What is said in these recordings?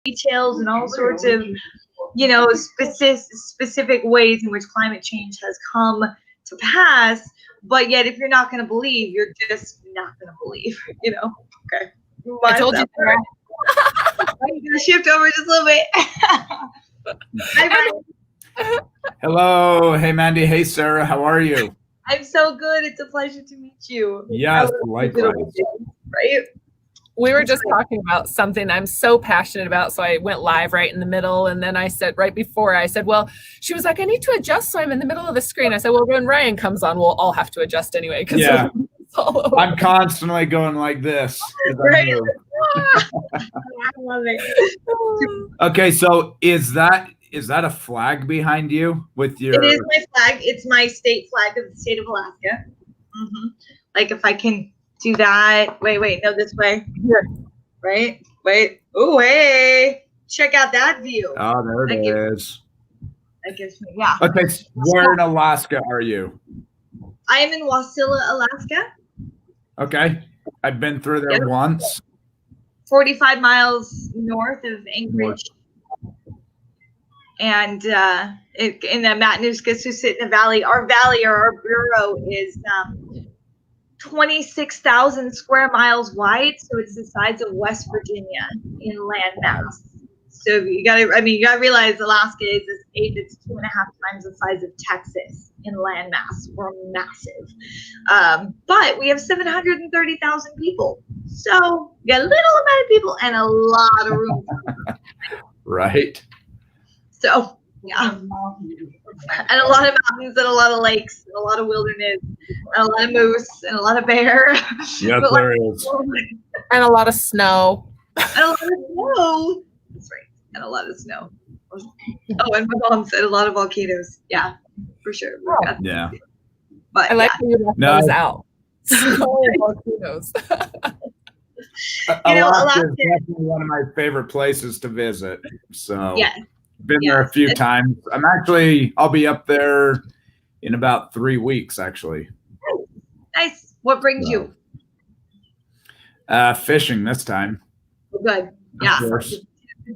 details and all sorts of, specific ways in which climate change has come to pass. But yet, if you're not going to believe, you're just not going to believe, Okay. I told you. I'm going to shift over just a little bit. Hi, Ryan. Hello. Hey, Mandy. Hey, Sarah. How are you? I'm so good. It's a pleasure to meet you. Yes, likewise. Right? We were just talking about something I'm so passionate about. So I went live right in the middle. And then I said, right before I said, well, she was like, I need to adjust. So I'm in the middle of the screen. I said, well, when Ryan comes on, we'll all have to adjust anyway. Yeah. I'm constantly going like this. Right. I love it. Okay. So is that a flag behind you with your? It is my flag. It's my state flag of the state of Alaska. Mm-hmm. Like if I can do that. Wait, no, this way. Here. Right? Wait. Oh, hey. Check out that view. Oh, there it is. That gives me, yeah. Okay, where in Alaska are you? I am in Wasilla, Alaska. Okay. I've been through there once. 45 miles north of Anchorage. And in the Matanuska-Susitna Valley, our bureau is 26,000 square miles wide, so it's the size of West Virginia in landmass. So you gotta realize Alaska is a state that's 2.5 times the size of Texas in landmass. We're massive, but we have 730,000 people. So you got a little amount of people and a lot of room. Right. So yeah, and a lot of mountains and a lot of lakes and a lot of wilderness and a lot of moose and a lot of bear. Yeah, there is. And a lot of snow. And a lot of snow. That's right. And a lot of snow. Oh, and my mom said a lot of volcanoes. Yeah, for sure. Yeah. But I like how you left those out. Snow and volcanoes. Alaska is definitely one of my favorite places to visit. So yeah. Been there a few times. I'll be up there in about 3 weeks, actually. Nice. What brings you? Fishing this time. Good. Yeah. Of course.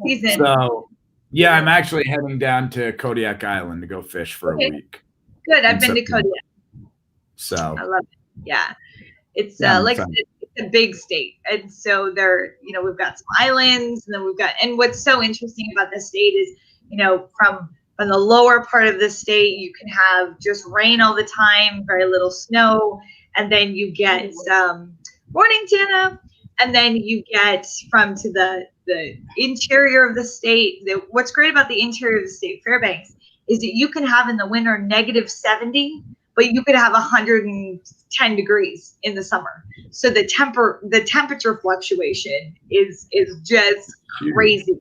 Season. So, yeah, I'm actually heading down to Kodiak Island to go fish for a week. Good. I've been to Kodiak. So. I love it. Yeah. It's it's a big state. And so we've got some islands, and then and what's so interesting about this state is, from the lower part of the state, you can have just rain all the time, very little snow, and then you get morning, Tana, and then you get to the interior of the state. What's great about the interior of the state, Fairbanks, is that you can have in the winter -70, but you could have 110 degrees in the summer. So the temperature fluctuation is just crazy.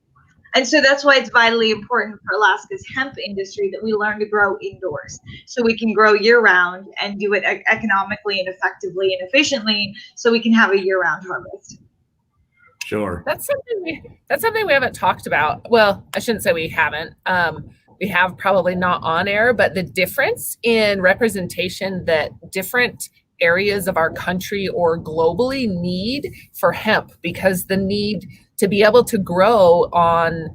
And so that's why it's vitally important for Alaska's hemp industry that we learn to grow indoors, so we can grow year round and do it economically and effectively and efficiently, so we can have a year round harvest. Sure. That's something we haven't talked about. Well, I shouldn't say we haven't. We have probably not on air, but the difference in representation that different areas of our country or globally need for hemp, because the need to be able to grow on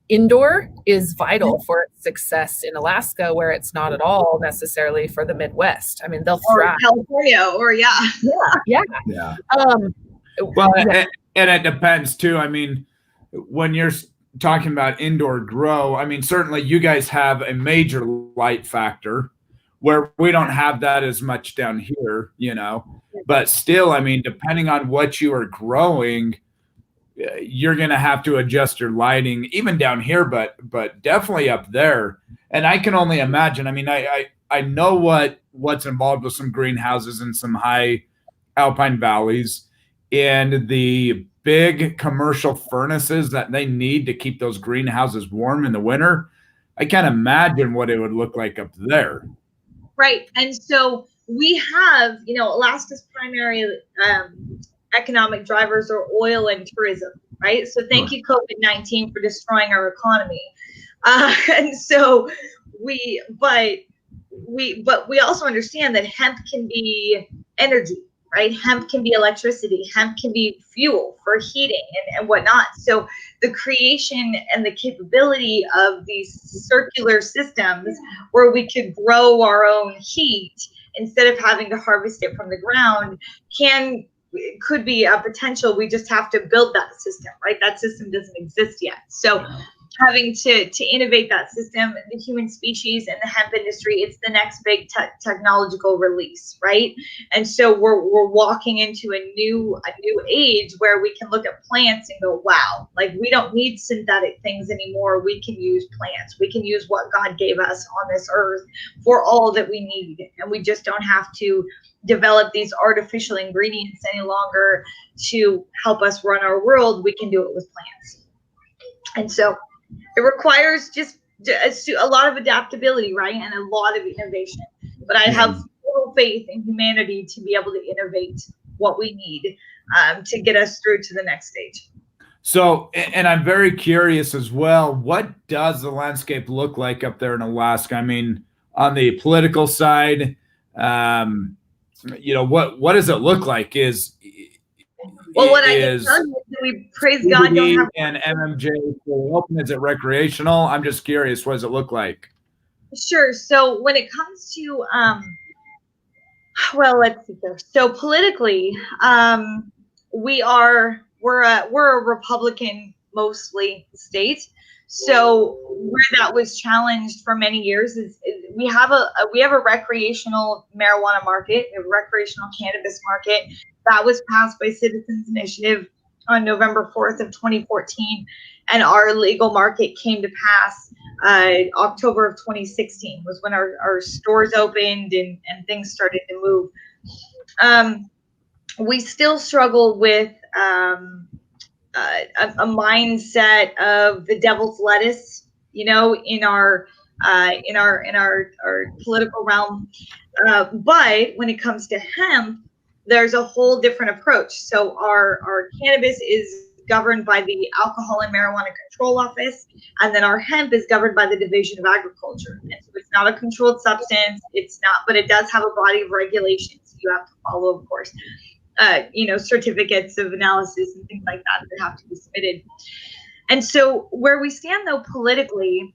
indoor is vital for its success in Alaska, where it's not at all necessarily for the Midwest. I mean, they'll thrive. Or California, or yeah. Well, and it depends too. I mean, when you're talking about indoor grow, I mean, certainly you guys have a major light factor where we don't have that as much down here, but still, I mean, depending on what you are growing, you're going to have to adjust your lighting even down here, but definitely up there. And I can only imagine, I mean, I know what's involved with some greenhouses and some high alpine valleys and the big commercial furnaces that they need to keep those greenhouses warm in the winter. I can't imagine what it would look like up there. Right. And so we have, Alaska's primary economic drivers are oil and tourism, right? So thank you, COVID-19, for destroying our economy. And so we also understand that hemp can be energy, right? Hemp can be electricity. Hemp can be fuel for heating and whatnot. So the creation and the capability of these circular systems where we could grow our own heat instead of having to harvest it from the ground could be a potential. We just have to build that system, right? That system doesn't exist yet. So having to innovate that system, the human species and the hemp industry, it's the next big technological release, right? And so we're walking into a new age where we can look at plants and go, wow, like we don't need synthetic things anymore. We can use plants. We can use what God gave us on this earth for all that we need. And we just don't have to develop these artificial ingredients any longer to help us run our world. We can do it with plants. And so it requires just a lot of adaptability, right? And a lot of innovation. But I have full faith in humanity to be able to innovate what we need to get us through to the next stage. So, and I'm very curious as well, what does the landscape look like up there in Alaska? I mean, on the political side, what does it look like? What I can tell you is we praise God. Don't have and MMJ open. Is it recreational? I'm just curious. What does it look like? Sure. So when it comes to, let's see here. So politically, we're a Republican mostly state. So where that was challenged for many years is we have a recreational marijuana market, a recreational cannabis market that was passed by Citizens Initiative on November 4th of 2014, and our legal market came to pass October of 2016 was when our stores opened and things started to move. We still struggle with a mindset of the devil's lettuce, in our political realm. But when it comes to hemp, there's a whole different approach. So our cannabis is governed by the Alcohol and Marijuana Control Office, and then our hemp is governed by the Division of Agriculture. And so it's not a controlled substance. But it does have a body of regulations you have to follow, of course. Certificates of analysis and things like that have to be submitted. And so where we stand, though, politically,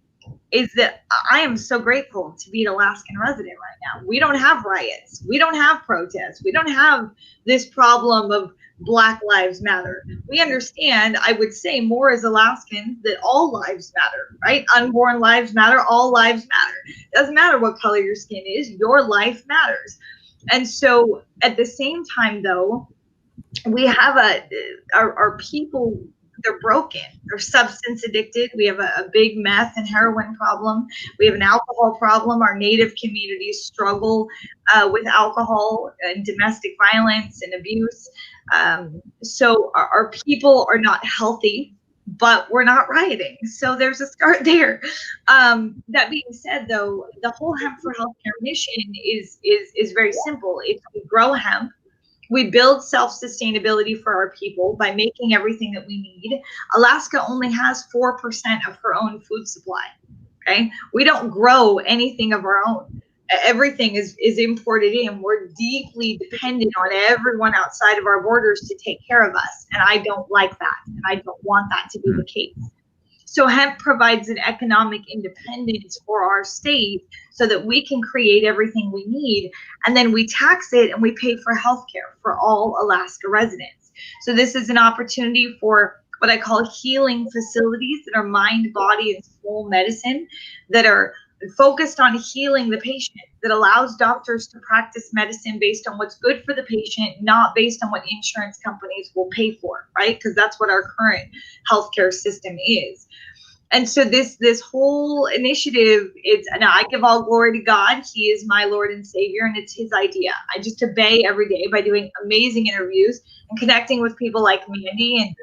is that I am so grateful to be an Alaskan resident right now. We don't have riots. We don't have protests. We don't have this problem of Black Lives Matter. We understand, I would say more as Alaskans, that all lives matter, right? Unborn lives matter. All lives matter. Doesn't matter what color your skin is. Your life matters. And so at the same time, though, we have our people, they're broken. They're substance addicted. We have a big meth and heroin problem. We have an alcohol problem. Our Native communities struggle with alcohol and domestic violence and abuse. So our people are not healthy, but we're not rioting. So there's a start there. That being said, though, the whole Hemp for Healthcare mission is very simple. It's we grow hemp. We build self-sustainability for our people by making everything that we need. Alaska only has 4% of her own food supply. Okay, we don't grow anything of our own. Everything is imported in. We're deeply dependent on everyone outside of our borders to take care of us. And I don't like that. And I don't want that to be the case. So hemp provides an economic independence for our state so that we can create everything we need. And then we tax it and we pay for healthcare for all Alaska residents. So this is an opportunity for what I call healing facilities that are mind, body, and soul medicine that are focused on healing the patient, that allows doctors to practice medicine based on what's good for the patient, not based on what insurance companies will pay for, right? Because that's what our current healthcare system is. And so this whole initiative, and I give all glory to God. He is my Lord and Savior, and it's his idea. I just obey every day by doing amazing interviews and connecting with people like Mandy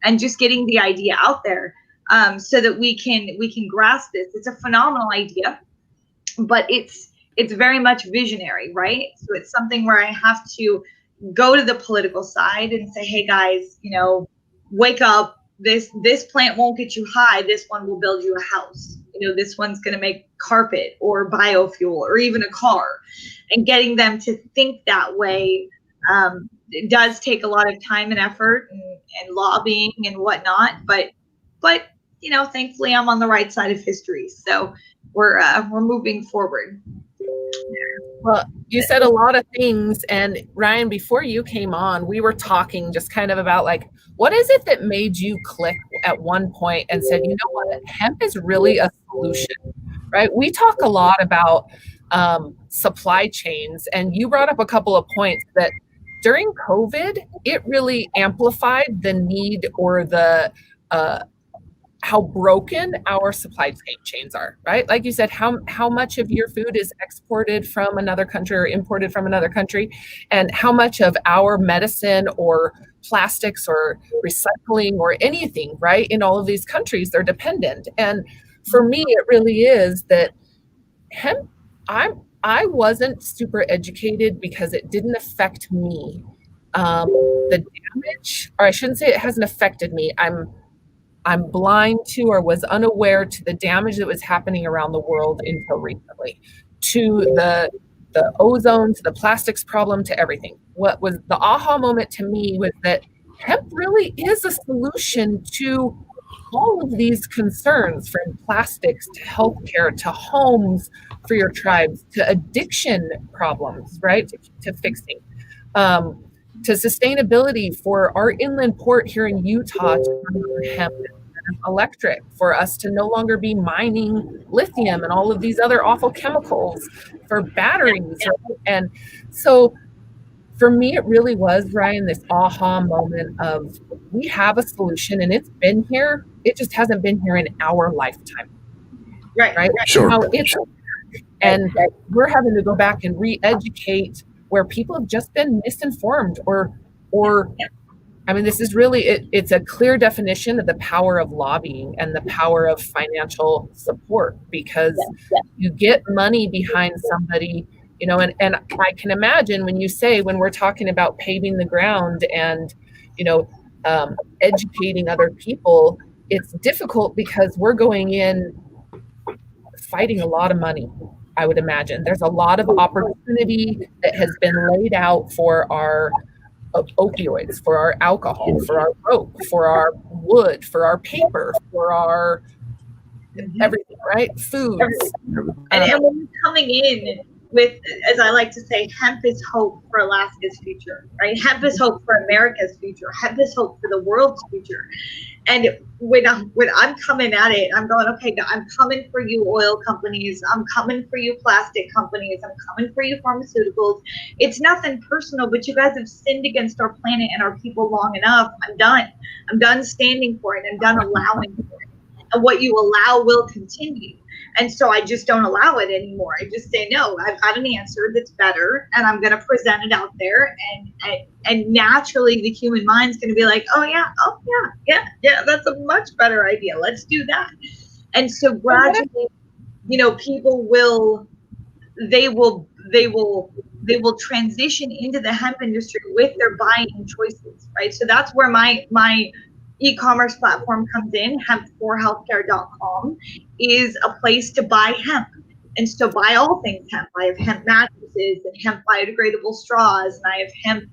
and just getting the idea out there. So that we can grasp this. It's a phenomenal idea, but it's very much visionary, right? So it's something where I have to go to the political side and say, hey guys, wake up. This plant won't get you high. This one will build you a house. This one's going to make carpet or biofuel or even a car, and getting them to think that way It does take a lot of time and effort and lobbying and whatnot, but thankfully I'm on the right side of history, so we're moving forward. Well, you said a lot of things, and Ryan, before you came on, we were talking just kind of about like, what is it that made you click at one point and said, you know what, hemp is really a solution, right? We talk a lot about supply chains, and you brought up a couple of points that during COVID, it really amplified the need or the how broken our supply chains are, right? Like you said, how much of your food is exported from another country or imported from another country, and how much of our medicine or plastics or recycling or anything, right? In all of these countries, they're dependent. And for me, it really is that hemp, I wasn't super educated because it didn't affect me. The damage, or I shouldn't say it hasn't affected me. I'm blind to or was unaware to the damage that was happening around the world until recently, to the ozone, to the plastics problem, to everything. What was the aha moment to me was that hemp really is a solution to all of these concerns, from plastics to healthcare to homes for your tribes to addiction problems, right? To fixing. To sustainability for our inland port here in Utah to run hemp and electric, for us to no longer be mining lithium and all of these other awful chemicals for batteries. And so for me, it really was, Ryan, this aha moment of we have a solution and it's been here. It just hasn't been here in our lifetime. Right? Sure. And we're having to go back and re-educate where people have just been misinformed or I mean, this is really, it's a clear definition of the power of lobbying and the power of financial support, because you get money behind somebody, and I can imagine when you say, when we're talking about paving the ground and, educating other people, it's difficult because we're going in fighting a lot of money. I would imagine there's a lot of opportunity that has been laid out for our opioids, for our alcohol, for our rope, for our wood, for our paper, for our everything, right? Foods. And when you're coming in with, as I like to say, hemp is hope for Alaska's future, right? Hemp is hope for America's future. Hemp is hope for the world's future. And when I'm coming at it, I'm going, okay, I'm coming for you oil companies. I'm coming for you plastic companies. I'm coming for you pharmaceuticals. It's nothing personal, but you guys have sinned against our planet and our people long enough. I'm done. I'm done standing for it. I'm done allowing for it. And what you allow will continue. And so I just don't allow it anymore. I just say, no, I've got an answer that's better, and I'm going to present it out there. And naturally, the human mind's going to be like, oh, yeah, that's a much better idea. Let's do that. And so gradually, people will transition into the hemp industry with their buying choices, right? So that's where my e-commerce platform comes in. Hemp4healthcare.com is a place to buy hemp, and so buy all things hemp. I have hemp mattresses and hemp biodegradable straws, and I have hemp,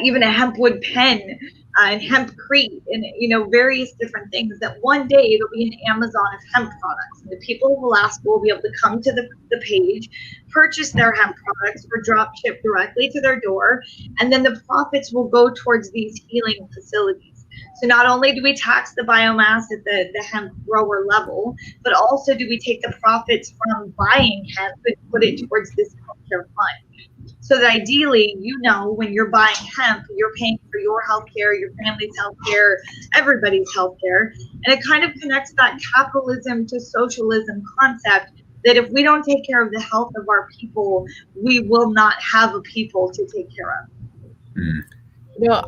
even a hemp wood pen, and hempcrete, and various different things. That one day it'll be an Amazon of hemp products, and the people of Alaska will be able to come to the page, purchase their hemp products, or drop ship directly to their door, and then the profits will go towards these healing facilities. So not only do we tax the biomass at the hemp grower level, but also do we take the profits from buying hemp and put it towards this healthcare fund. So that ideally, when you're buying hemp, you're paying for your healthcare, your family's healthcare, everybody's healthcare. And it kind of connects that capitalism to socialism concept that if we don't take care of the health of our people, we will not have a people to take care of.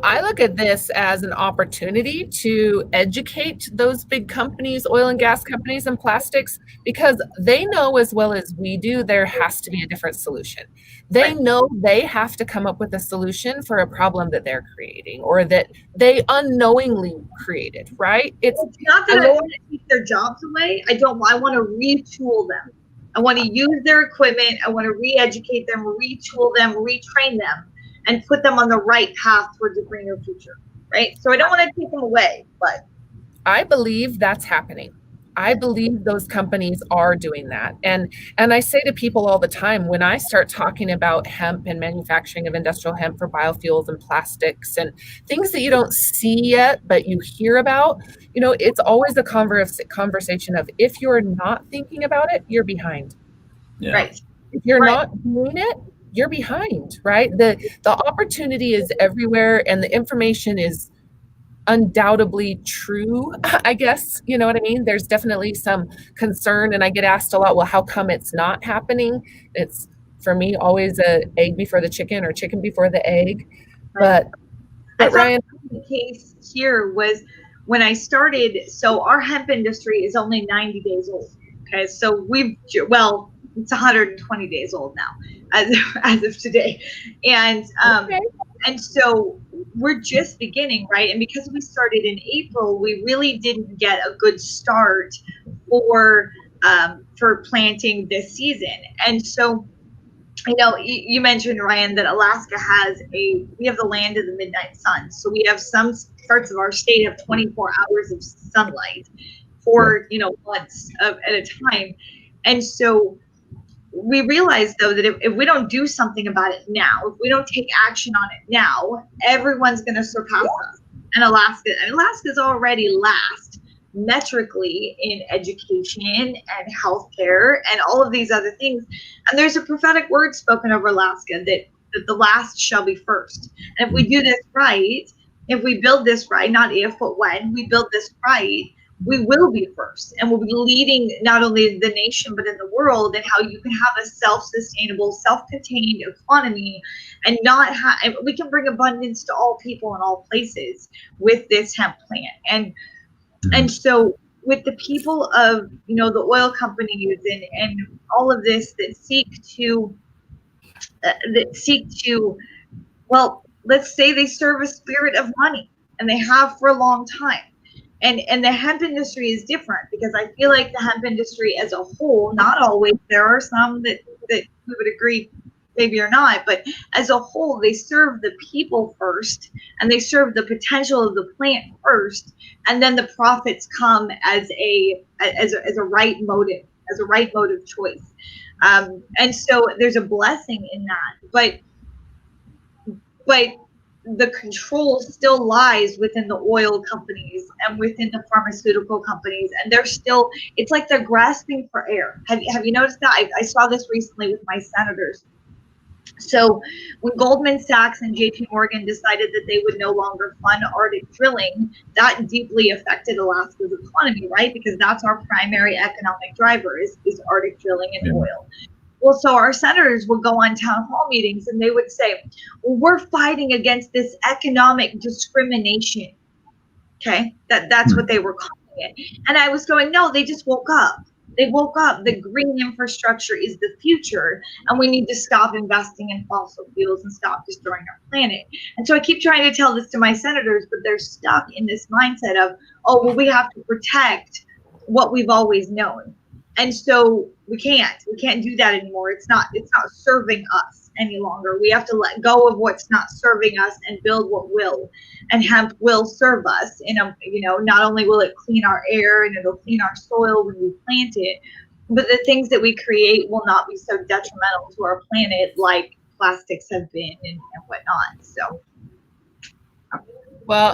I look at this as an opportunity to educate those big companies, oil and gas companies and plastics, because they know as well as we do, there has to be a different solution. They know they have to come up with a solution for a problem that they're creating or that they unknowingly created, right? It's not that I want to take their jobs away. I want to retool them. I want to use their equipment. I want to re-educate them, retool them, retrain them, and put them on the right path towards a greener future, right? So I don't want to take them away, but I believe that's happening. I believe those companies are doing that. And I say to people all the time, when I start talking about hemp and manufacturing of industrial hemp for biofuels and plastics and things that you don't see yet, but you hear about, it's always a conversation of, if you're not thinking about it, you're behind. Yeah. Right. If you're not doing it, you're behind, right? The opportunity is everywhere, and the information is undoubtedly true, I guess. You know what I mean? There's definitely some concern, and I get asked a lot, well, how come it's not happening? It's, for me, always a egg before the chicken or chicken before the egg. But Ryan, the case here was when I started, so our hemp industry is only 90 days old. Okay, so it's 120 days old now as of today. And and so we're just beginning, right? And because we started in April, we really didn't get a good start for planting this season. And so, you mentioned, Ryan, that Alaska we have the land of the midnight sun. So we have some parts of our state have 24 hours of sunlight for, months at a time. And so we realized, though, that if we don't do something about it now, if we don't take action on it now, everyone's going to surpass us. And Alaska's already last metrically in education and healthcare and all of these other things. And there's a prophetic word spoken over Alaska that the last shall be first. And if we do this right, if we build this right, not if, but when we build this right, we will be first, and we'll be leading not only the nation, but in the world, and how you can have a self-sustainable, self-contained economy and we can bring abundance to all people in all places with this hemp plant. And so with the people of, the oil companies and all of this that seek to, well, let's say they serve a spirit of money, and they have for a long time. And the hemp industry is different, because I feel like the hemp industry as a whole, not always, there are some that we would agree maybe or not, but as a whole, they serve the people first, and they serve the potential of the plant first, and then the profits come as a right motive, choice. And so there's a blessing in that, but the control still lies within the oil companies and within the pharmaceutical companies, and it's like they're grasping for air. Have you noticed that? I saw this recently with my senators. So when Goldman Sachs and JP Morgan decided that they would no longer fund Arctic drilling, that deeply affected Alaska's economy, right? Because that's our primary economic driver is Arctic drilling and oil. Well, so our senators would go on town hall meetings, and they would say, well, we're fighting against this economic discrimination. Okay, that's what they were calling it. And I was going, no, they just woke up. They woke up. The green infrastructure is the future, and we need to stop investing in fossil fuels and stop destroying our planet. And so I keep trying to tell this to my senators, but they're stuck in this mindset of, oh, well, we have to protect what we've always known. And so we can't do that anymore. It's not serving us any longer. We have to let go of what's not serving us and build what will. And hemp will serve us. Not only will it clean our air and it'll clean our soil when we plant it, but the things that we create will not be so detrimental to our planet like plastics have been and whatnot. So, well,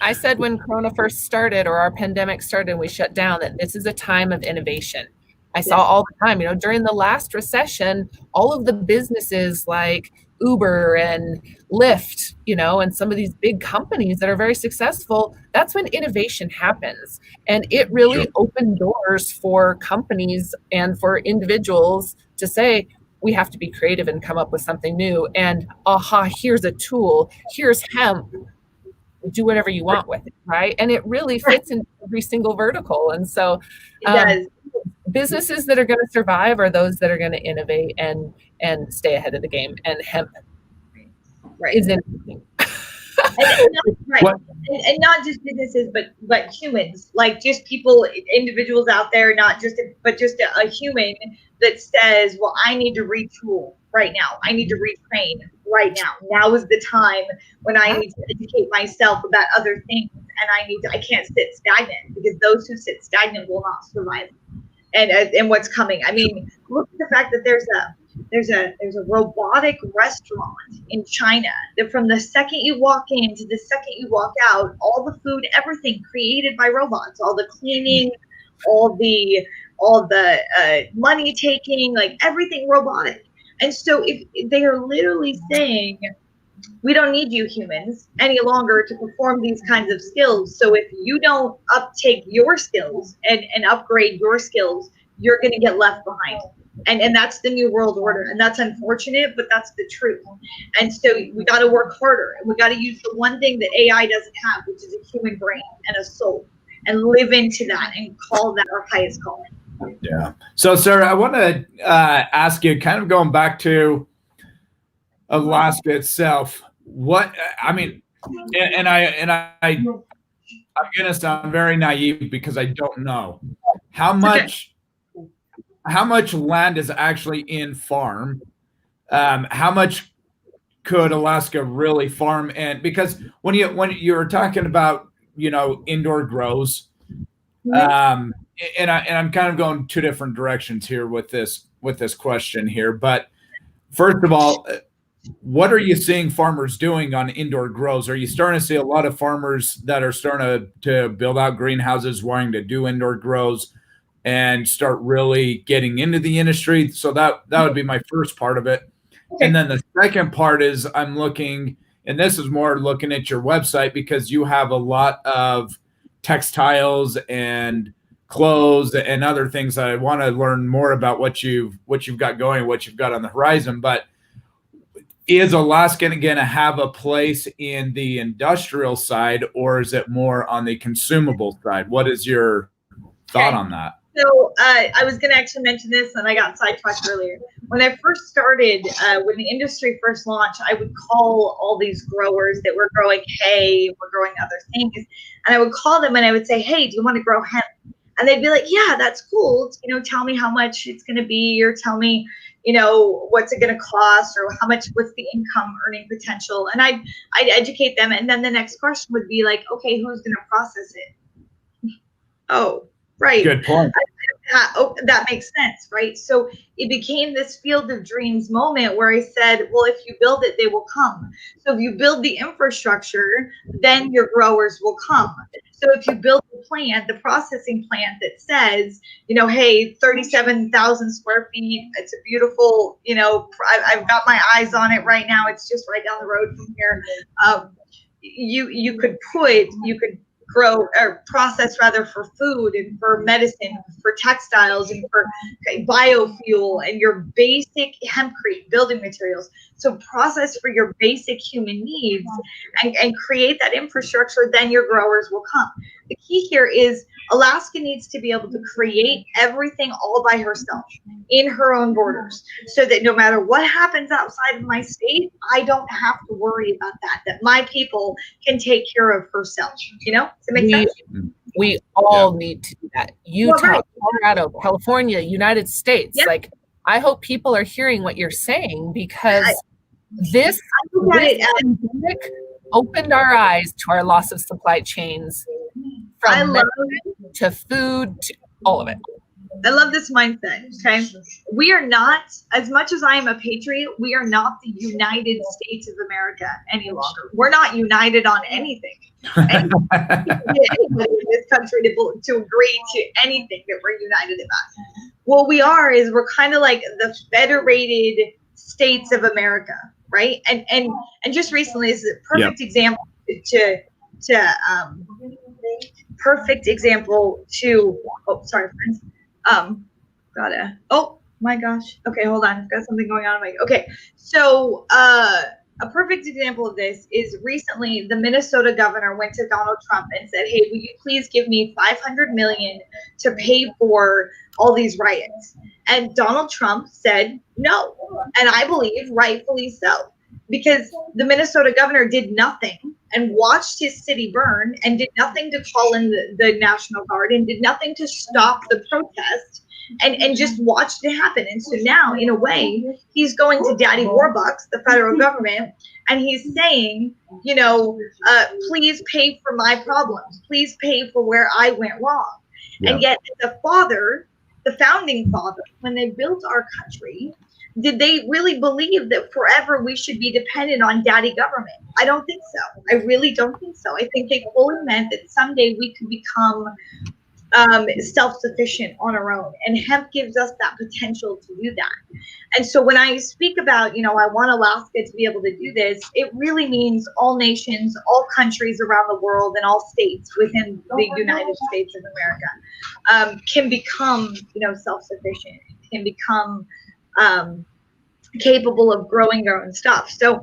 I said when Corona first started, or our pandemic started and we shut down, that this is a time of innovation. I saw all the time, during the last recession, all of the businesses like Uber and Lyft, and some of these big companies that are very successful, that's when innovation happens. And it really opened doors for companies and for individuals to say, we have to be creative and come up with something new. And here's a tool, here's hemp. Do whatever you want with it, right? And it really fits into every single vertical. And so businesses that are going to survive are those that are going to innovate and stay ahead of the game. And hemp is innovating. Right. And not just businesses, but humans, like just people, individuals out there, not just, but just a human that says, well, I need to retool right now. I need to retrain right now. Now is the time when I need to educate myself about other things, and I can't sit stagnant, because those who sit stagnant will not survive. And what's coming. I mean, look at the fact that there's a robotic restaurant in China that from the second you walk in to the second you walk out, all the food, everything created by robots, all the cleaning, all the money taking, like everything robotic. And so if they are literally saying, we don't need you humans any longer to perform these kinds of skills. So if you don't uptake your skills and upgrade your skills, you're going to get left behind. And that's the new world order. And that's unfortunate, but that's the truth. And so we got to work harder, and we got to use the one thing that AI doesn't have, which is a human brain and a soul, and live into that and call that our highest calling. Yeah. So, Sara, I want to ask you, kind of going back to Alaska itself. What I mean, I'm gonna sound very naive because I don't know how much land is actually in farm. How much could Alaska really farm? And because when you're talking about indoor grows, and I'm kind of going two different directions here with this question here. But first of all, what are you seeing farmers doing on indoor grows? Are you starting to see a lot of farmers that are starting to build out greenhouses, wanting to do indoor grows and start really getting into the industry? So that would be my first part of it. Okay. And then the second part is I'm looking, and this is more looking at your website, because you have a lot of textiles and clothes and other things that I want to learn more about what you've got going, what you've got on the horizon. But is Alaska going to have a place in the industrial side, or is it more on the consumable side? What is your thought on that? So I was going to actually mention this, and I got sidetracked earlier. When I first started, when the industry first launched, I would call all these growers that were growing hay, were growing other things, and I would call them and I would say, hey, do you want to grow hemp? And they'd be like, yeah, that's cool. Tell me how much it's going to be, or tell me, what's it going to cost, or what's the income earning potential? And I'd educate them. And then the next question would be like, okay, who's going to process it? Oh, right. Good point. That makes sense, right? So it became this field of dreams moment where I said, well, if you build it, they will come. So if you build the infrastructure, then your growers will come. So if you build the processing plant that says, hey, 37,000 square feet, it's a beautiful, I've got my eyes on it right now. It's just right down the road from here. You could grow or process rather for food and for medicine, for textiles and for biofuel and your basic hempcrete building materials. So process for your basic human needs and create that infrastructure, then your growers will come. The key here is Alaska needs to be able to create everything all by herself in her own borders, so that no matter what happens outside of my state, I don't have to worry about that my people can take care of herself. Does it make sense? We all need to do that. Utah, Colorado, California, United States. Yeah. Like, I hope people are hearing what you're saying, because this pandemic opened our eyes to our loss of supply chains, from medicine to food to all of it. I love this mindset. Okay. We are not, as much as I am a patriot, we are not the United States of America any longer. We're not united on anything. Anybody in this country to agree to anything that we're united about. What we are is we're kind of like the federated states of America, right? And just recently is a perfect example perfect example to, oh, sorry, friends. Oh my gosh. Okay, hold on. I've got something going on. Okay. So, a perfect example of this is recently the Minnesota governor went to Donald Trump and said, hey, will you please give me $500 million to pay for all these riots? And Donald Trump said no. And I believe rightfully so. because the Minnesota governor did nothing and watched his city burn and did nothing to call in the National Guard and did nothing to stop the protest and just watched it happen. And so now, in a way, he's going to Daddy Warbucks, the federal government, and he's saying, you know, please pay for my problems. Please pay for where I went wrong. Yeah. And yet the father, the founding father, when they built our country, did they really believe that forever we should be dependent on daddy government? I don't think so. I really don't think so. I think they fully meant that someday we could become self-sufficient on our own, and hemp gives us that potential to do that. And so when I speak about, you know, I want Alaska to be able to do this, it really means all nations, all countries around the world, and all states within the United States of America can become, you know, self-sufficient, can become capable of growing their own stuff. So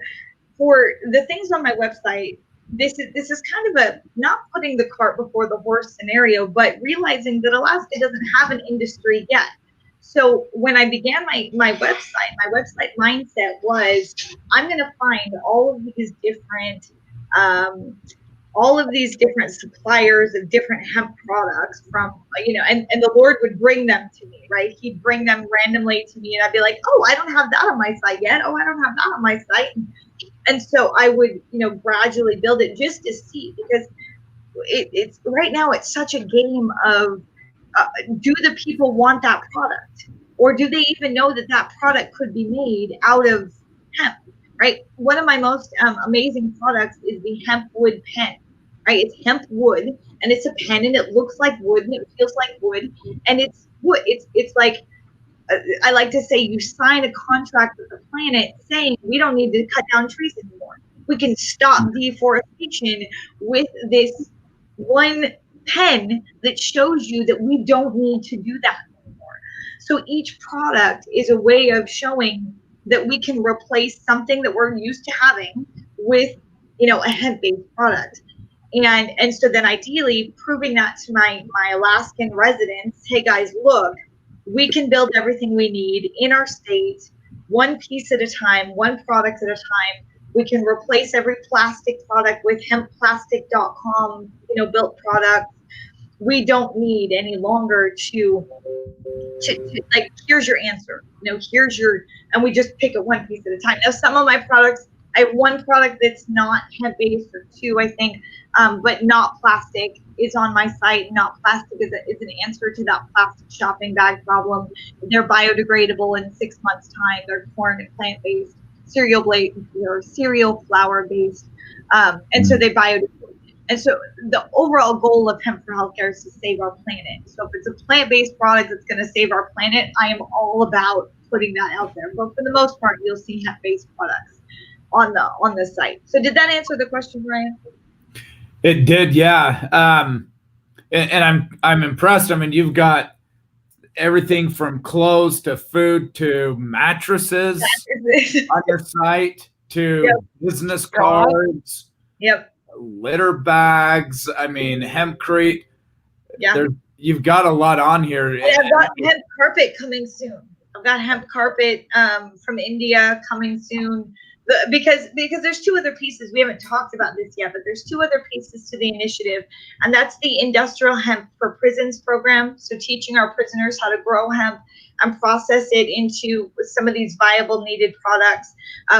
for the things on my website, this is kind of a not putting the cart before the horse scenario, but realizing that Alaska doesn't have an industry yet. So when I began my website mindset was, I'm going to find all of these different suppliers of different hemp products from, you know, and the Lord would bring them to me, right? He'd bring them randomly to me, and I'd be like, oh, I don't have that on my site yet. Oh, I don't have that on my site. And so I would, you know, gradually build it just to see, because it's right now it's such a game of do the people want that product, or do they even know that that product could be made out of hemp, right? One of my most amazing products is the hemp wood pen, right? It's hemp wood, and it's a pen, and it looks like wood, and it feels like wood, and it's wood. It's like, I like to say, you sign a contract with the planet saying we don't need to cut down trees anymore. We can stop deforestation with this one pen that shows you that we don't need to do that anymore. So each product is a way of showing that we can replace something that we're used to having with, you know, a hemp-based product. And so then ideally proving that to my Alaskan residents, hey guys, look, we can build everything we need in our state, one piece at a time, one product at a time. We can replace every plastic product with hempplastic.com, you know, built products. We don't need any longer to like, here's your answer, you know, here's your, and we just pick it one piece at a time. Now, some of my products, I have one product that's not hemp-based, or two, I think, but not plastic is on my site. Not plastic is an answer to that plastic shopping bag problem. They're biodegradable in 6 months' time. They're corn and plant-based, cereal flour-based, and so they biodegrade. And so the overall goal of Hemp for Healthcare is to save our planet. So if it's a plant-based product that's going to save our planet, I am all about putting that out there. But for the most part, you'll see hemp-based products on the site. So did that answer the question, Ryan? It did, yeah. And I'm impressed. I mean, you've got everything from clothes to food to mattresses on your site to business cards. Yep. Litter bags. I mean, hempcrete. Yeah. You've got a lot on here. And I've got hemp carpet coming soon. I've got hemp carpet from India coming soon. Because there's two other pieces. We haven't talked about this yet, but there's two other pieces to the initiative, and that's the Industrial Hemp for Prisons program. So teaching our prisoners how to grow hemp and process it into some of these viable needed products,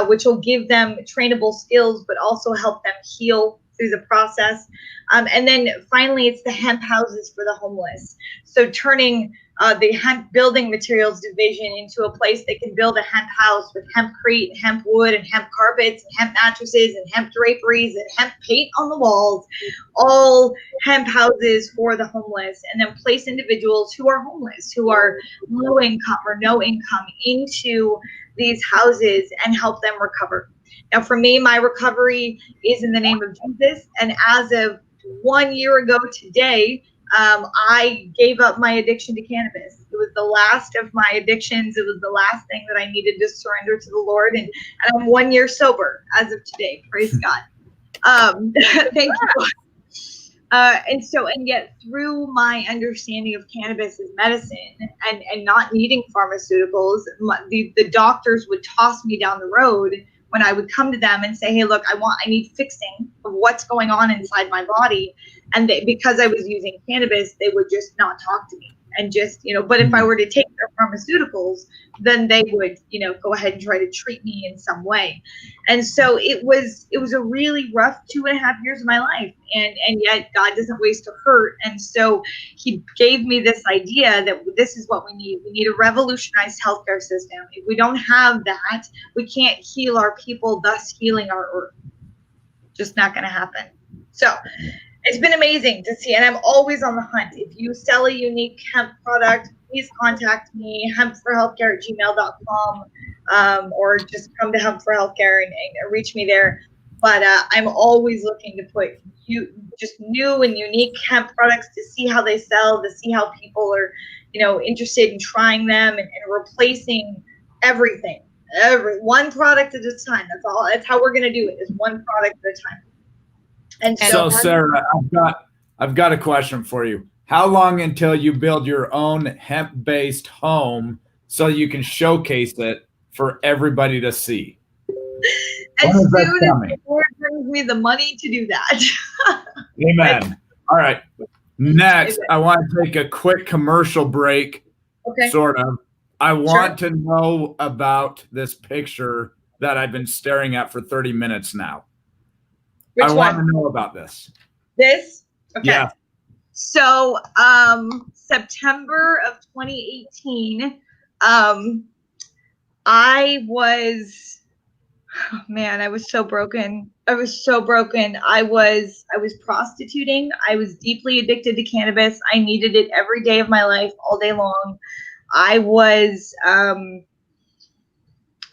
which will give them trainable skills, but also help them heal through the process. And then finally, it's the hemp houses for the homeless. So turning the hemp building materials division into a place that can build a hemp house with hempcrete, hemp wood, and hemp carpets, and hemp mattresses, and hemp draperies, and hemp paint on the walls, all hemp houses for the homeless, and then place individuals who are homeless, who are low income or no income, into these houses and help them recover. Now, for me, my recovery is in the name of Jesus, and as of 1 year ago today, I gave up my addiction to cannabis. It was the last of my addictions. It was the last thing that I needed to surrender to the Lord. And I'm 1 year sober as of today. Praise God. Thank you. And yet through my understanding of cannabis as medicine and not needing pharmaceuticals, the doctors would toss me down the road when I would come to them and say, hey, look, I need fixing of what's going on inside my body. And because I was using cannabis, they would just not talk to me. And just, but if I were to take their pharmaceuticals, then they would, go ahead and try to treat me in some way. And so it was a really rough 2.5 years of my life. And yet God doesn't waste a hurt. And so he gave me this idea that this is what we need. We need a revolutionized healthcare system. If we don't have that, we can't heal our people, thus healing our earth. Just not going to happen. So it's been amazing to see, and I'm always on the hunt. If you sell a unique hemp product, please contact me, hempforhealthcare@gmail.com, or just come to Hemp for Healthcare and reach me there. But I'm always looking to put just new and unique hemp products to see how they sell, to see how people are, interested in trying them and replacing everything. One product at a time. That's all. That's how we're going to do it, is one product at a time. And so Sarah, I've got a question for you. How long until you build your own hemp-based home so you can showcase it for everybody to see? As soon as the Lord brings me the money to do that. Amen. All right. Next, I want to take a quick commercial break. Okay. Sort of. I want to know about this picture that I've been staring at for 30 minutes now. Which one? Want to know about this. This? Okay. Yeah. So, September of 2018, I was so broken. I was prostituting. I was deeply addicted to cannabis. I needed it every day of my life, all day long. I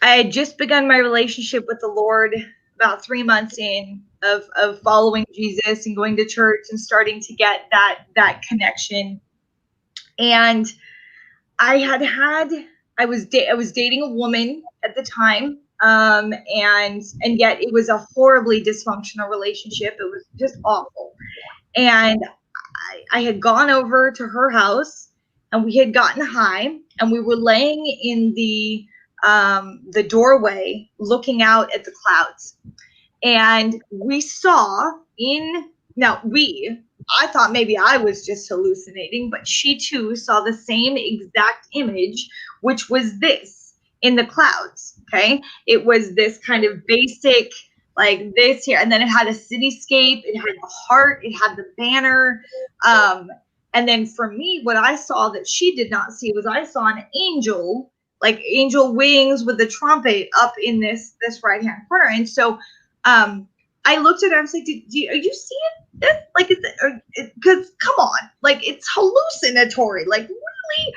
had just begun my relationship with the Lord about 3 months in of following Jesus and going to church and starting to get that connection. And I was dating a woman at the time. And yet it was a horribly dysfunctional relationship. It was just awful. And I had gone over to her house and we had gotten high and we were laying in the doorway looking out at the clouds. And we saw I thought maybe I was just hallucinating, but she too saw the same exact image, which was this in the clouds. Okay. It was this kind of basic, like this here. And then it had a cityscape. It had the heart. It had the banner. And then for me, what I saw that she did not see was I saw an angel, like angel wings with the trumpet up in this right-hand corner. And so, I looked at her. I was like, "Are you seeing this? Like, because come on, like it's hallucinatory, like really?"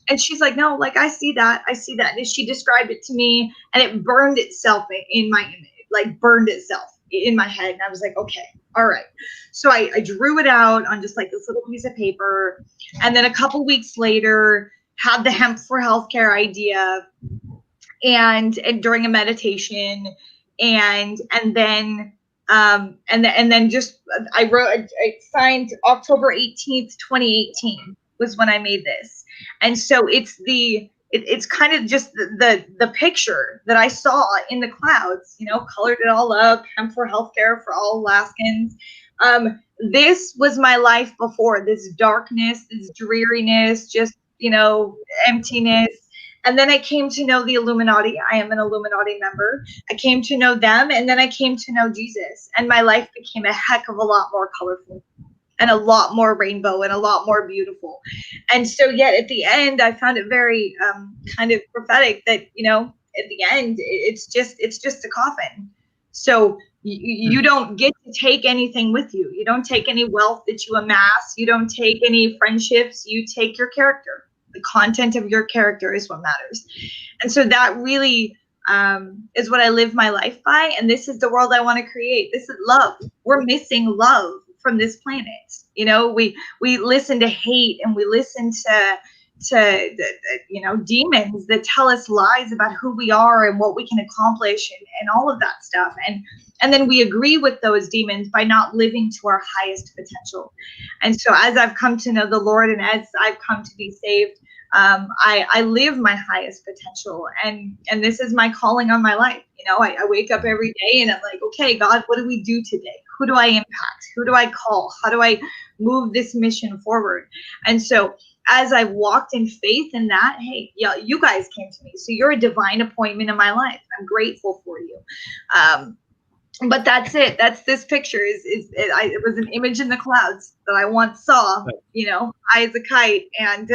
And she's like, "No, like I see that. And she described it to me, and it burned itself in my image, like burned itself in my head. And I was like, okay, all right. So I drew it out on just like this little piece of paper, and then a couple weeks later, had the Hemp for Healthcare idea, and during a meditation. And then just I signed October 18th, 2018 was when I made this. And so it's kind of just the picture that I saw in the clouds, colored it all up, Hemp for Healthcare for all Alaskans. This was my life before, this darkness, this dreariness, just, emptiness. And then I came to know the Illuminati. I am an Illuminati member. I came to know them, and then I came to know Jesus. And my life became a heck of a lot more colorful and a lot more rainbow and a lot more beautiful. And so yet at the end, I found it very kind of prophetic that, at the end, it's just a coffin. So you don't get to take anything with you. You don't take any wealth that you amass. You don't take any friendships. You take your character. The content of your character is what matters. And so that really is what I live my life by. And this is the world I want to create. This is love. We're missing love from this planet. We listen to hate, and we listen to demons that tell us lies about who we are and what we can accomplish and all of that stuff. And then we agree with those demons by not living to our highest potential. And so as I've come to know the Lord, and as I've come to be saved, I live my highest potential, and this is my calling on my life. I wake up every day and I'm like, okay, God, what do we do today? Who do I impact? Who do I call? How do I move this mission forward? And so as I've walked in faith in that, hey, yeah, you guys came to me, so you're a divine appointment in my life. I'm grateful for you. But that's it. That's this picture. It was an image in the clouds that I once saw. High as a kite, and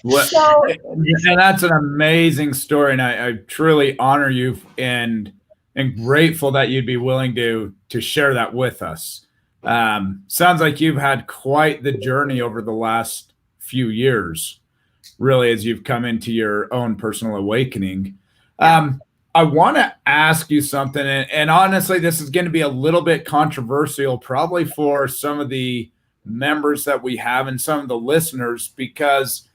and that's an amazing story, and I truly honor you and grateful that you'd be willing to share that with us. Sounds like you've had quite the journey over the last few years, really, as you've come into your own personal awakening. I want to ask you something, and honestly, this is going to be a little bit controversial, probably for some of the members that we have and some of the listeners, because,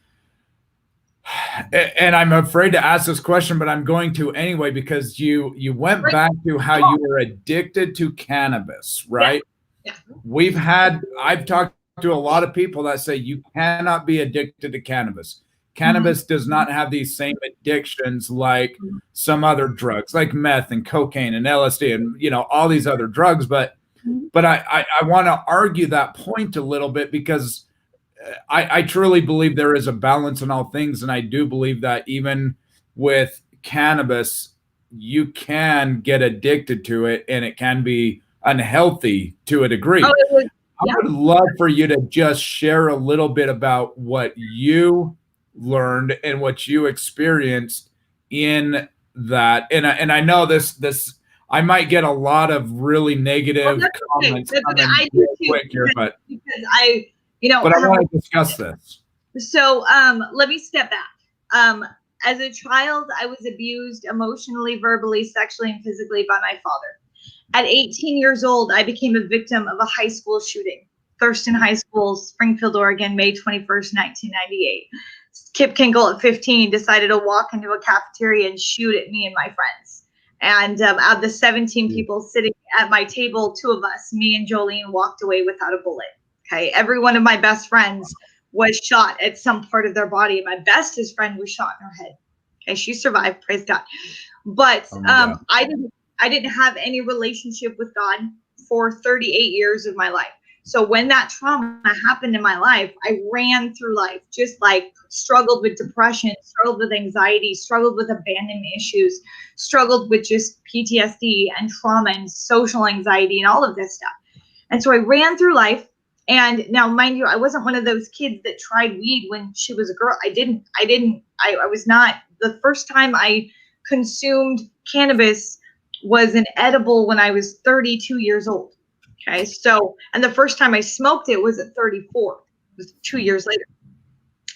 and I'm afraid to ask this question, but I'm going to anyway, because you went back to how you were addicted to cannabis, right? Yeah. I've talked to a lot of people that say you cannot be addicted to cannabis. Cannabis does not have these same addictions like some other drugs, like meth and cocaine and LSD and all these other drugs. But I want to argue that point a little bit, because I truly believe there is a balance in all things, and I do believe that even with cannabis, you can get addicted to it, and it can be unhealthy to a degree. I would love for you to just share a little bit about what you learned and what you experienced in that. And I know this I might get a lot of really negative comments I do too, quick here, but I want to discuss this. So let me step back. As a child, I was abused emotionally, verbally, sexually, and physically by my father. At 18 years old, I became a victim of a high school shooting. Thurston High School, Springfield, Oregon, May 21st, 1998. Kip Kinkle at 15 decided to walk into a cafeteria and shoot at me and my friends. And out of the 17 people sitting at my table, 2 of us, me and Jolene, walked away without a bullet. Okay. Every one of my best friends was shot at some part of their body. My bestest friend was shot in her head. Okay. She survived, praise God. But I didn't have any relationship with God for 38 years of my life. So when that trauma happened in my life, I ran through life, just like struggled with depression, struggled with anxiety, struggled with abandonment issues, struggled with just PTSD and trauma and social anxiety and all of this stuff. And so I ran through life. And now, mind you, I wasn't one of those kids that tried weed when she was a girl. I was not. The first time I consumed cannabis was an edible when I was 32 years old. Okay, so, and the first time I smoked it was at 34. It was 2 years later.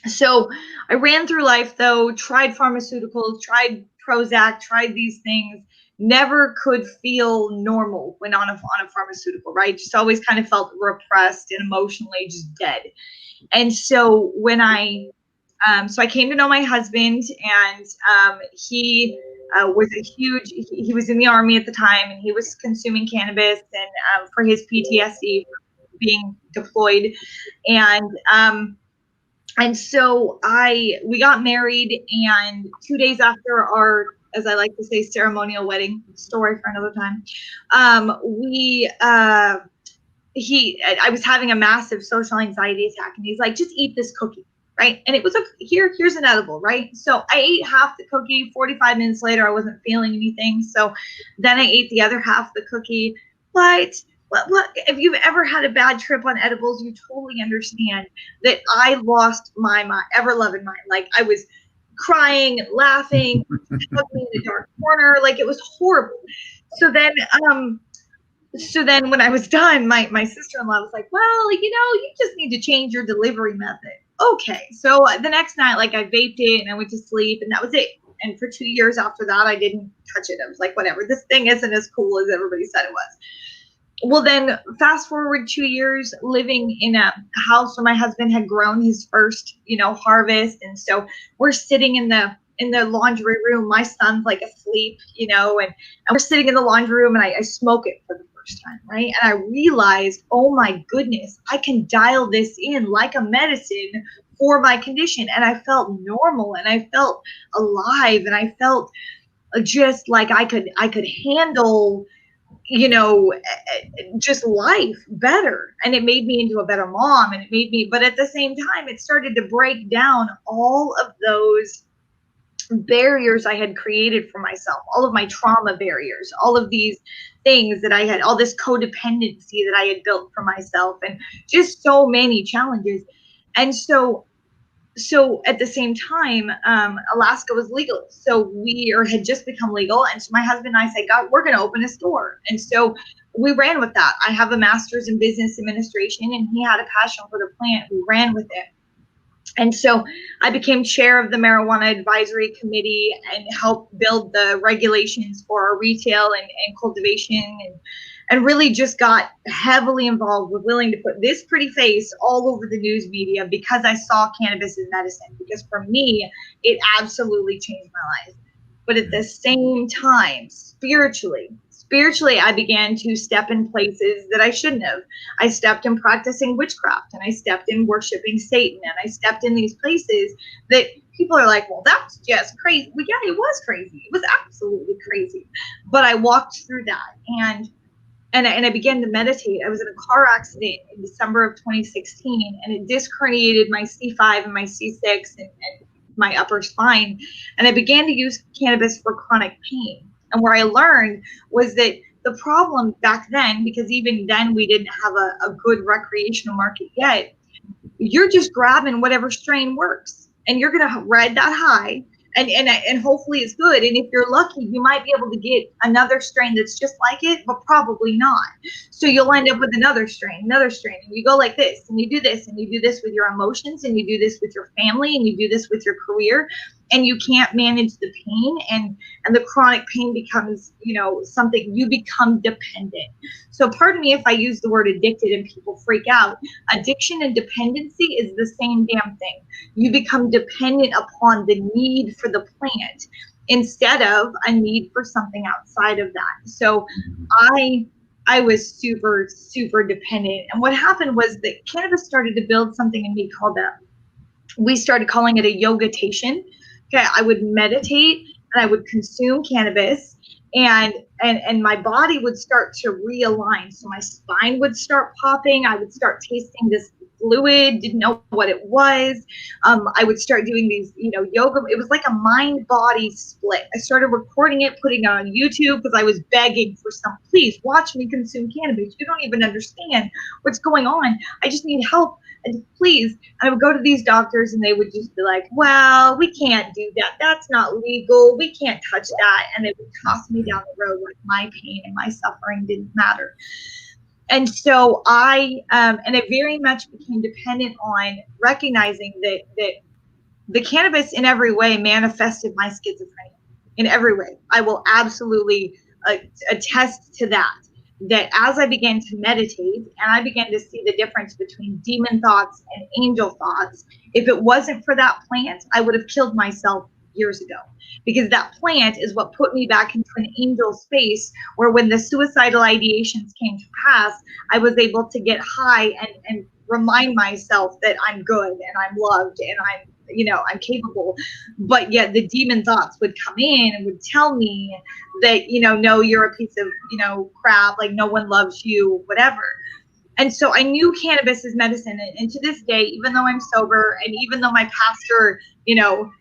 So I ran through life, though, tried pharmaceuticals, tried Prozac, tried these things, never could feel normal when on a pharmaceutical, right? Just always kind of felt repressed and emotionally just dead. And so when I came to know my husband, and he was in the Army at the time, and he was consuming cannabis and for his PTSD being deployed. And so we got married, and 2 days after our, as I like to say, ceremonial wedding, story for another time, I was having a massive social anxiety attack, and he's like, just eat this cookie. Right. And it was here's an edible. Right. So I ate half the cookie. 45 minutes later, I wasn't feeling anything. So then I ate the other half of the cookie. What? If you've ever had a bad trip on edibles, you totally understand that I lost my ever-loving mind. Like, I was crying, laughing, stuck me in a dark corner. Like, it was horrible. So then when I was done, my sister-in-law was like, well, you just need to change your delivery method. Okay. So the next night, like, I vaped it and I went to sleep, and that was it. And for 2 years after that, I didn't touch it. I was like, whatever, this thing isn't as cool as everybody said it was. Well, then fast forward 2 years, living in a house where my husband had grown his first, harvest. And so we're sitting in the laundry room. My son's like asleep, and we're sitting in the laundry room, and I smoke it for the first time, right? And I realized, oh my goodness, I can dial this in like a medicine for my condition. And I felt normal, and I felt alive, and I felt just like I could handle, just life better. And it made me into a better mom, and it made me, but at the same time, it started to break down all of those barriers I had created for myself, all of my trauma barriers, all of these things that I had, all this codependency that I had built for myself, and just so many challenges. And so at the same time, Alaska was legal. So had just become legal. And so my husband and I said, God, we're going to open a store. And so we ran with that. I have a master's in business administration, and he had a passion for the plant. We ran with it. And so I became chair of the Marijuana Advisory Committee and helped build the regulations for our retail and cultivation, and really just got heavily involved with willing to put this pretty face all over the news media, because I saw cannabis as medicine. Because for me, it absolutely changed my life. But at the same time, spiritually, I began to step in places that I shouldn't have. I stepped in practicing witchcraft, and I stepped in worshiping Satan, and I stepped in these places that people are like, well, that's just crazy. Well, yeah, it was crazy. It was absolutely crazy. But I walked through that, and I began to meditate. I was in a car accident in December of 2016, and it disc herniated my C5 and my C6 and my upper spine. And I began to use cannabis for chronic pain. And where I learned was that the problem back then, because even then we didn't have a good recreational market yet, you're just grabbing whatever strain works, and you're going to ride that high, and hopefully it's good. And if you're lucky, you might be able to get another strain that's just like it, but probably not. So you'll end up with another strain, and you go like this, and you do this, and you do this with your emotions, and you do this with your family, and you do this with your career, and you can't manage the pain, and the chronic pain becomes, something, you become dependent. So pardon me if I use the word addicted and people freak out. Addiction and dependency is the same damn thing. You become dependent upon the need for the plant instead of a need for something outside of that. So I was super, super dependent. And what happened was that cannabis started to build something in me called we started calling it a yogatation. Okay, I would meditate and I would consume cannabis, and my body would start to realign. So my spine would start popping. I would start tasting this fluid, didn't know what it was. I would start doing these, yoga. It was like a mind-body split. I started recording it, putting it on YouTube, because I was begging for please watch me consume cannabis. You don't even understand what's going on. I just need help. And please. And I would go to these doctors, and they would just be like, well, we can't do that. That's not legal. We can't touch that. And they would toss me down the road like my pain and my suffering didn't matter. And so I very much became dependent on recognizing that the cannabis in every way manifested my schizophrenia in every way. I will absolutely attest to that as I began to meditate and I began to see the difference between demon thoughts and angel thoughts, if it wasn't for that plant, I would have killed myself years ago, because that plant is what put me back into an angel space where when the suicidal ideations came to pass, I was able to get high and remind myself that I'm good and I'm loved and I'm capable. But yet the demon thoughts would come in and would tell me that, no, you're a piece of, crap, like no one loves you, whatever. And so I knew cannabis is medicine. And to this day, even though I'm sober and even though my pastor,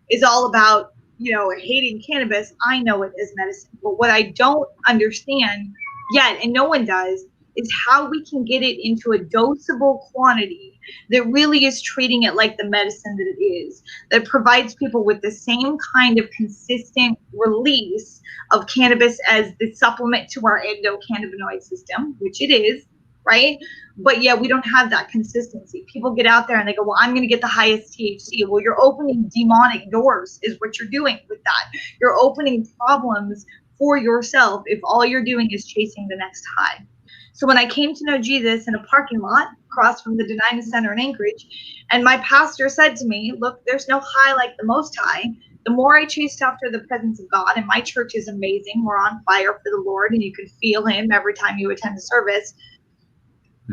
is all about, hating cannabis, I know it is medicine. But what I don't understand yet, and no one does, is how we can get it into a dosable quantity that really is treating it like the medicine that it is, that provides people with the same kind of consistent release of cannabis as the supplement to our endocannabinoid system, which it is, right? But yeah, we don't have that consistency. People get out there and they go, well, I'm going to get the highest THC. Well, you're opening demonic doors is what you're doing with that. You're opening problems for yourself if all you're doing is chasing the next high. So when I came to know Jesus in a parking lot across from the Denina Center in Anchorage, and my pastor said to me, look, there's no high like the Most High. The more I chased after the presence of God, and my church is amazing. We're on fire for the Lord, and you can feel him every time you attend the service.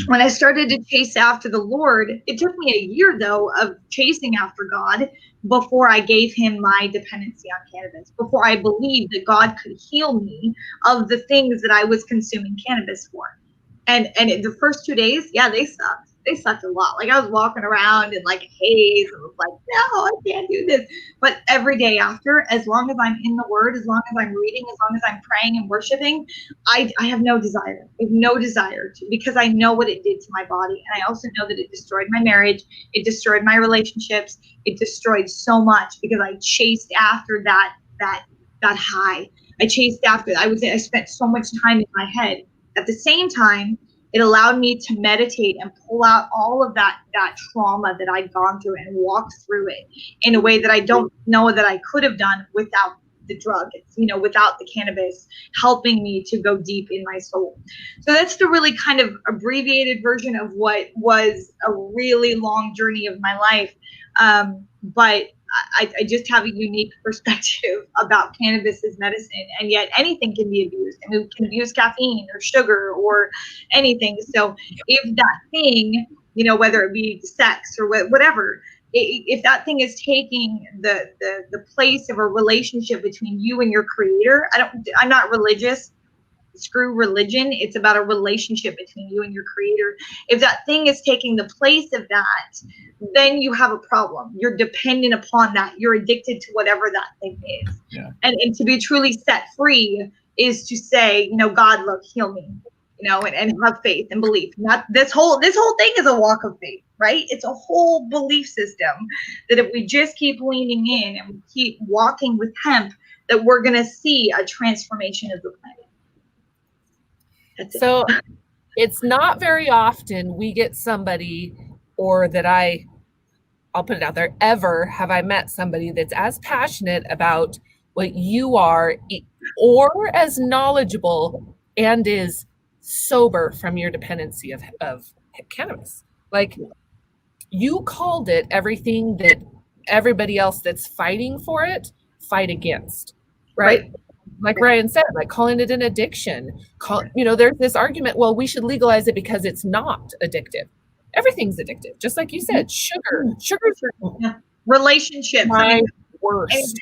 When I started to chase after the Lord, it took me a year, though, of chasing after God before I gave him my dependency on cannabis, before I believed that God could heal me of the things that I was consuming cannabis for. And the first 2 days, yeah, they sucked. They sucked a lot. Like, I was walking around in like a haze and was like, no, I can't do this. But every day after, as long as I'm in the Word, as long as I'm reading, as long as I'm praying and worshiping, I have no desire. I have no desire to, because I know what it did to my body. And I also know that it destroyed my marriage. It destroyed my relationships. It destroyed so much because I chased after that high. I chased after, I spent so much time in my head. At the same time, it allowed me to meditate and pull out all of that trauma that I'd gone through and walk through it in a way that I don't know that I could have done without the drug, without the cannabis helping me to go deep in my soul. So that's the really kind of abbreviated version of what was a really long journey of my life. But I just have a unique perspective about cannabis as medicine, and yet anything can be abused. I mean, we can abuse caffeine or sugar or anything. So if that thing, whether it be sex or whatever, if that thing is taking the place of a relationship between you and your creator, I'm not religious. Screw religion. It's about a relationship between you and your creator. If that thing is taking the place of that, then you have a problem. You're dependent upon that. You're addicted to whatever that thing is. Yeah. And to be truly set free is to say, God, look, heal me, and have faith and belief. Not this whole thing is a walk of faith, right? It's a whole belief system that if we just keep leaning in and we keep walking with hemp, that we're going to see a transformation of the planet. So it's not very often we get somebody, or that I'll put it out there, ever have I met somebody that's as passionate about what you are, or as knowledgeable and is sober from your dependency of cannabis. Like, you called it everything that everybody else that's fighting for it fight against, right? Like Ryan said, like calling it an addiction. There's this argument, well, we should legalize it because it's not addictive. Everything's addictive. Just like you said, sugar's relationships. My worst.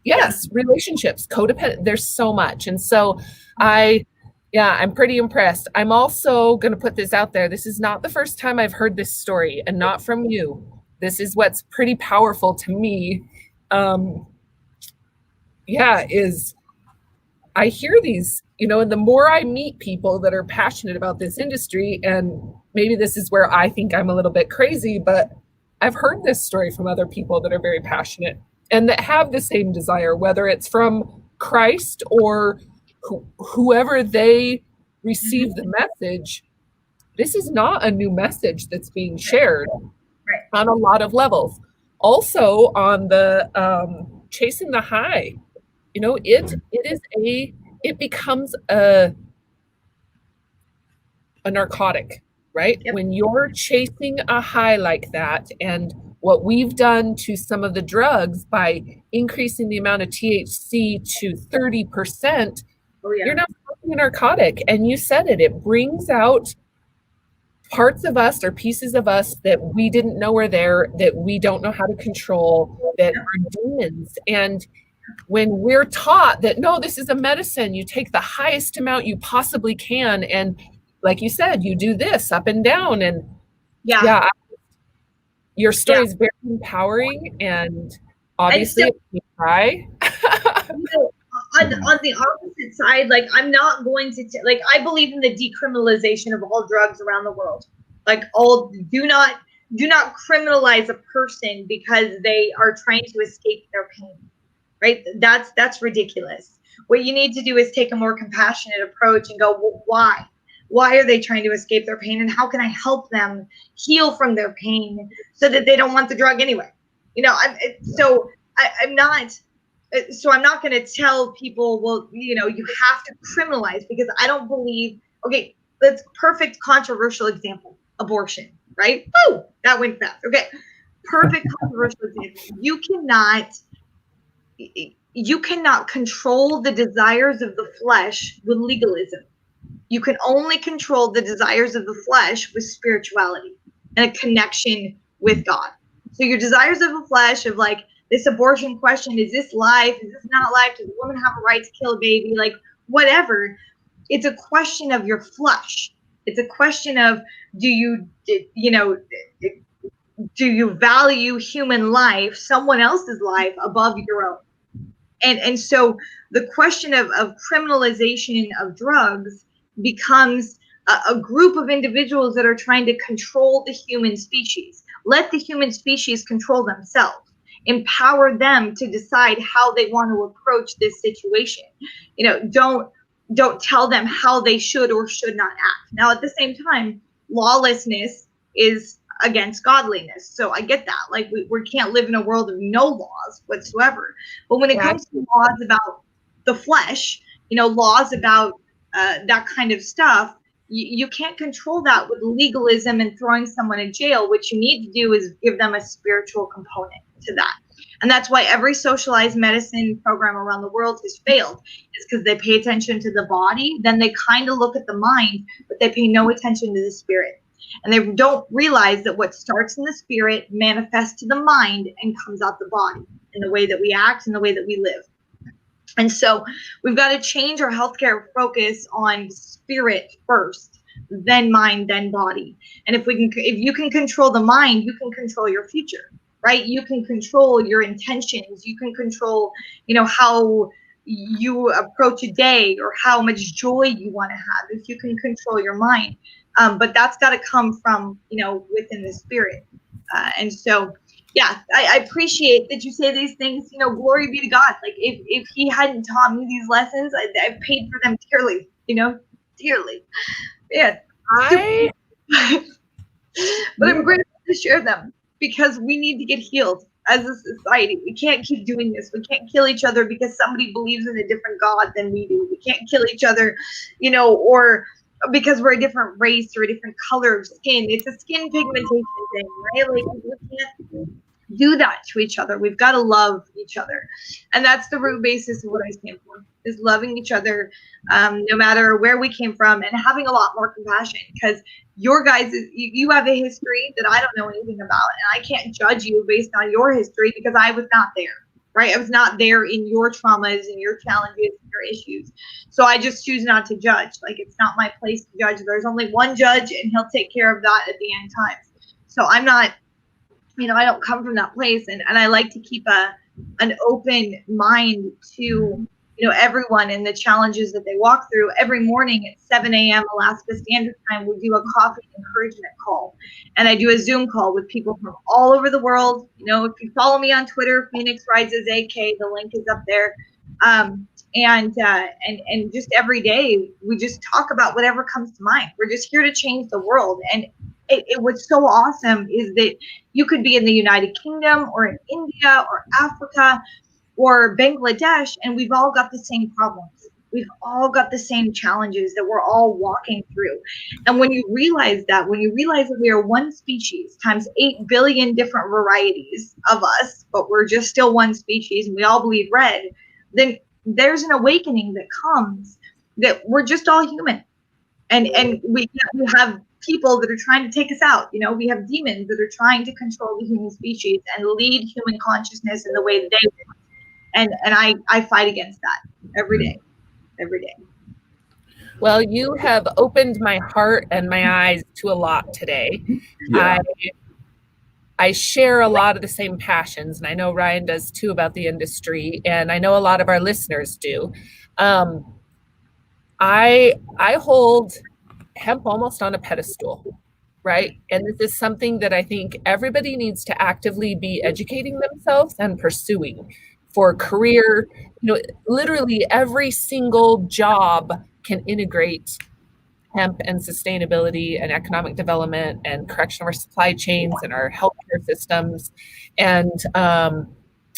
Yes. Relationships, codependent. There's so much. And so I'm pretty impressed. I'm also going to put this out there. This is not the first time I've heard this story, and not from you. This is what's pretty powerful to me. Is I hear these, and the more I meet people that are passionate about this industry, and maybe this is where I think I'm a little bit crazy, but I've heard this story from other people that are very passionate and that have the same desire, whether it's from Christ or whoever they receive the message. This is not a new message that's being shared on a lot of levels. Also on the chasing the high. It becomes a narcotic, right? Yep. When you're chasing a high like that, and what we've done to some of the drugs by increasing the amount of THC to 30%, you're not smoking a narcotic. And you said it brings out parts of us or pieces of us that we didn't know were there, that we don't know how to control, that are demons. And when we're taught that, no, this is a medicine, you take the highest amount you possibly can. And like you said, you do this up and down. And your story is very empowering, and obviously you cry. On the opposite side, like, I'm not going to I believe in the decriminalization of all drugs around the world. Like, do not criminalize a person because they are trying to escape their pain. Right? That's ridiculous. What you need to do is take a more compassionate approach and go, well, why? Why are they trying to escape their pain? And how can I help them heal from their pain so that they don't want the drug anyway? I'm not going to tell people, well, you have to criminalize, because I don't believe, okay, that's perfect controversial example, abortion, right? Oh, that went fast. Okay. Perfect controversial example. You cannot control the desires of the flesh with legalism. You can only control the desires of the flesh with spirituality and a connection with God. So your desires of the flesh, of like this abortion question, is this life? Is this not life? Does a woman have a right to kill a baby? Like whatever. It's a question of your flesh. It's a question of, do you value human life, someone else's life, above your own? And so the question of criminalization of drugs becomes a group of individuals that are trying to control the human species. Let the human species control themselves. Empower them to decide how they want to approach this situation. Don't tell them how they should or should not act. Now, at the same time, lawlessness is against godliness. So I get that. Like we can't live in a world of no laws whatsoever. But when it comes to laws about the flesh, laws about that kind of stuff, you can't control that with legalism and throwing someone in jail. What you need to do is give them a spiritual component to that. And that's why every socialized medicine program around the world has failed. It's because they pay attention to the body, then they kind of look at the mind, but they pay no attention to the spirit. And they don't realize that what starts in the spirit manifests to the mind and comes out the body in the way that we act and the way that we live. And so we've got to change our healthcare focus on spirit first, then mind, then body. And if you can control the mind, you can control your future, right? You can control your intentions. You can control, how you approach a day or how much joy you want to have if you can control your mind. But that's got to come from, within the spirit. And so, yeah, I appreciate that you say these things, glory be to God. Like if he hadn't taught me these lessons, I've paid for them dearly, dearly. Yeah. But I'm grateful to share them because we need to get healed as a society. We can't keep doing this. We can't kill each other because somebody believes in a different God than we do. We can't kill each other, or because we're a different race or a different color of skin. It's a skin pigmentation thing, right? Like we can't do that to each other. We've got to love each other. And that's the root basis of what I stand for, is loving each other, no matter where we came from, and having a lot more compassion, because your guys, you have a history that I don't know anything about, and I can't judge you based on your history because I was not there, right? I was not there in your traumas and your challenges and your issues. So I just choose not to judge. Like, it's not my place to judge. There's only one judge, and he'll take care of that at the end times. So I'm not, I don't come from that place, and I like to keep an open mind to, everyone and the challenges that they walk through. Every morning at 7 a.m. Alaska Standard Time, we do a coffee encouragement call, and I do a Zoom call with people from all over the world. If you follow me on Twitter, Phoenix Rises AK, the link is up there. And just every day we just talk about whatever comes to mind. We're just here to change the world. And what's so awesome is that you could be in the United Kingdom or in India or Africa or Bangladesh, and we've all got the same problems. We've all got the same challenges that we're all walking through. And when you realize that we are one species times 8 billion different varieties of us, but we're just still one species and we all bleed red, then there's an awakening that comes that we're just all human. And we have people that are trying to take us out. We have demons that are trying to control the human species and lead human consciousness in the way that they want. And I fight against that every day. Well, you have opened my heart and my eyes to a lot today. Yeah. I share a lot of the same passions, and I know Ryan does too, about the industry, and I know a lot of our listeners do. I hold hemp almost on a pedestal, right? And this is something that I think everybody needs to actively be educating themselves and pursuing for career. Literally every single job can integrate hemp and sustainability and economic development and correction of our supply chains and our healthcare systems. And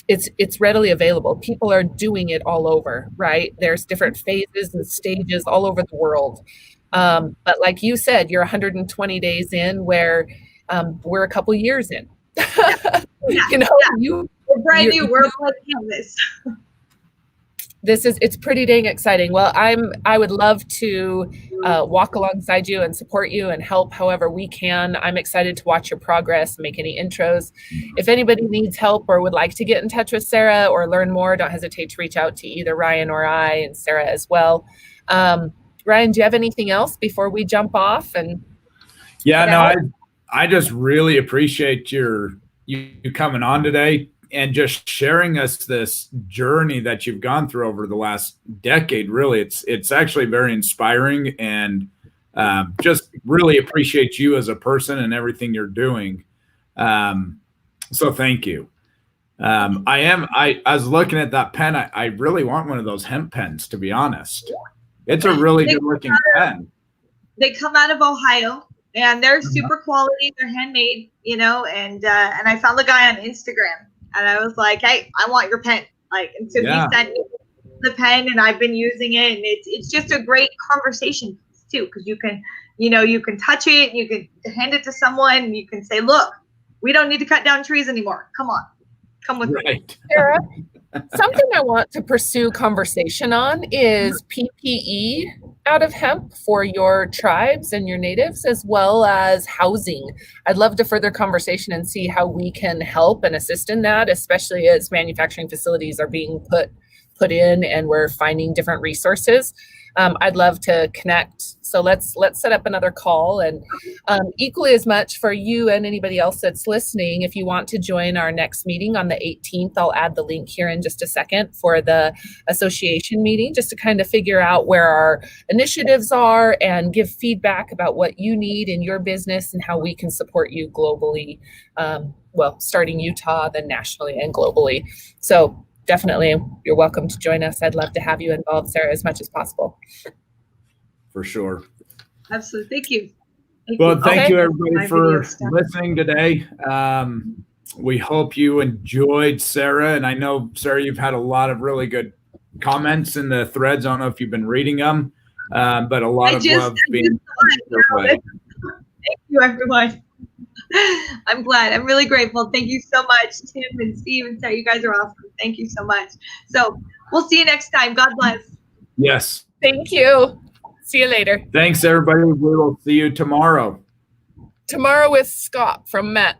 it's readily available. People are doing it all over, right? There's different phases and stages all over the world. But like you said, you're 120 days in, where we're a couple years in. We're brand new. We're like Cannabis. It's pretty dang exciting. Well, I would love to walk alongside you and support you and help however we can. I'm excited to watch your progress, make any intros. If anybody needs help or would like to get in touch with Sara or learn more, don't hesitate to reach out to either Ryan or I, and Sara as well. Ryan, do you have anything else before we jump off? And yeah, no, I just really appreciate you coming on today and just sharing us this journey that you've gone through over the last decade. Really, it's actually very inspiring, and just really appreciate you as a person and everything you're doing. So thank you. I was looking at that pen. I really want one of those hemp pens, to be honest. It's a really good looking pen. They come out of Ohio, and they're super quality. They're handmade, and I found the guy on Instagram, and I was like, hey, I want your pen. And so he sent me the pen, and I've been using it, and it's just a great conversation piece too, because you can touch it, you can hand it to someone, and you can say, look, we don't need to cut down trees anymore. Come on, come with me. Sara, something I want to pursue conversation on is PPE out of hemp for your tribes and your natives, as well as housing. I'd love to further conversation and see how we can help and assist in that, especially as manufacturing facilities are being put in and we're finding different resources. I'd love to connect. So let's set up another call, and equally as much for you and anybody else that's listening. If you want to join our next meeting on the 18th, I'll add the link here in just a second for the association meeting, just to kind of figure out where our initiatives are and give feedback about what you need in your business and how we can support you globally. Starting Utah, then nationally and globally. So definitely, you're welcome to join us. I'd love to have you involved, Sara, as much as possible. For sure. Absolutely. Thank you. Thank you everybody for listening today. We hope you enjoyed Sara. And I know, Sara, you've had a lot of really good comments in the threads. I don't know if you've been reading them, but a lot of love being your way. Thank you, everyone. I'm glad. I'm really grateful. Thank you so much, Tim and Steve and Sarah. You guys are awesome. Thank you so much. So we'll see you next time. God bless. Yes. Thank you. See you later. Thanks, everybody. We will see you tomorrow. Tomorrow with Scott from Met.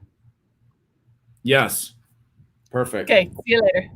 Yes. Perfect. Okay. See you later.